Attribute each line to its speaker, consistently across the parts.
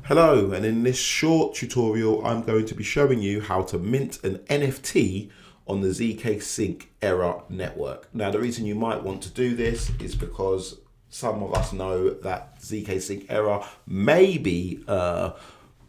Speaker 1: Hello, and in this short tutorial I'm going to be showing you how to mint an NFT on the zkSYNC error network. Now the reason you might want to do this is because some of us know that zkSYNC error may be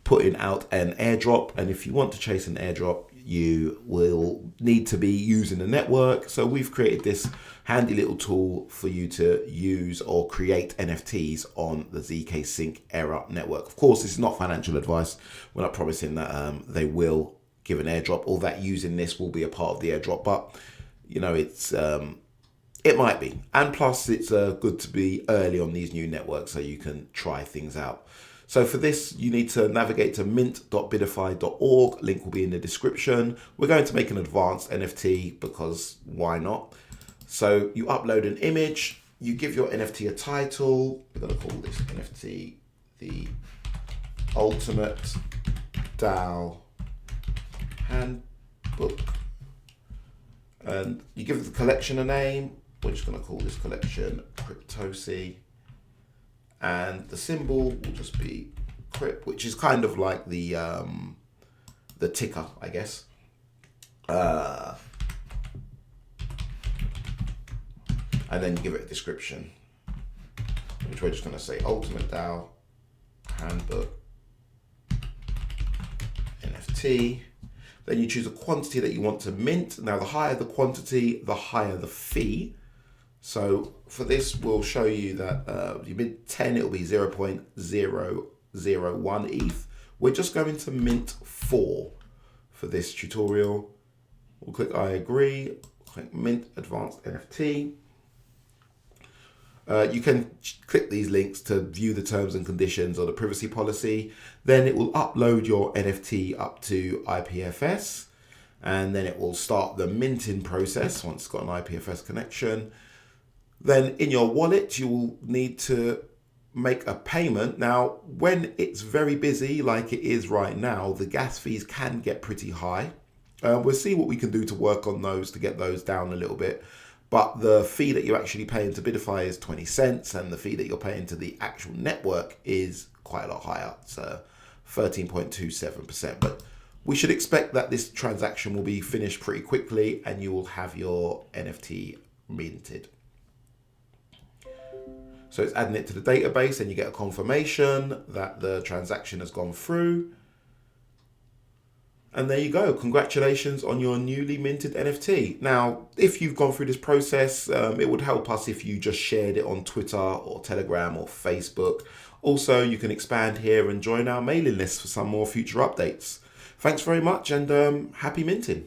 Speaker 1: putting out an airdrop, and if you want to chase an airdrop you will need to be using the network. So we've created this handy little tool for you to use or create NFTs on the zkSYNC error network. Of course, this is not financial advice. We're not promising that they will give an airdrop or that using this will be a part of the airdrop, but you know, it might be. And plus it's good to be early on these new networks so you can try things out. So for this, you need to navigate to mint.bidify.org. Link will be in the description. We're going to make an advanced NFT because why not? So you upload an image, you give your NFT a title. We're going to call this NFT the Ultimate DAO Handbook. And you give the collection a name. We're just going to call this collection Cryptosy. And the symbol will just be crypt, which is kind of like the ticker, I guess. And then you give it a description, which we're just going to say Ultimate DAO Handbook NFT. Then you choose a quantity that you want to mint. Now, the higher the quantity, the higher the fee. So for this, we'll show you that you mint 10, it'll be 0.001 ETH. We're just going to mint 4 for this tutorial. We'll click I agree, click mint advanced NFT. You can click these links to view the terms and conditions or the privacy policy. Then it will upload your NFT up to IPFS, and then it will start the minting process once it's got an IPFS connection. Then in your wallet, you will need to make a payment. Now, when it's very busy, like it is right now, the gas fees can get pretty high. We'll see what we can do to work on those to get those down a little bit. But the fee that you're actually paying to Bidify is 20 cents, and the fee that you're paying to the actual network is quite a lot higher. It's 13.27%. But we should expect that this transaction will be finished pretty quickly and you will have your NFT minted. So it's adding it to the database and you get a confirmation that the transaction has gone through. And there you go. Congratulations on your newly minted NFT. Now, if you've gone through this process, it would help us if you just shared it on Twitter or Telegram or Facebook. Also, you can expand here and join our mailing list for some more future updates. Thanks very much and happy minting.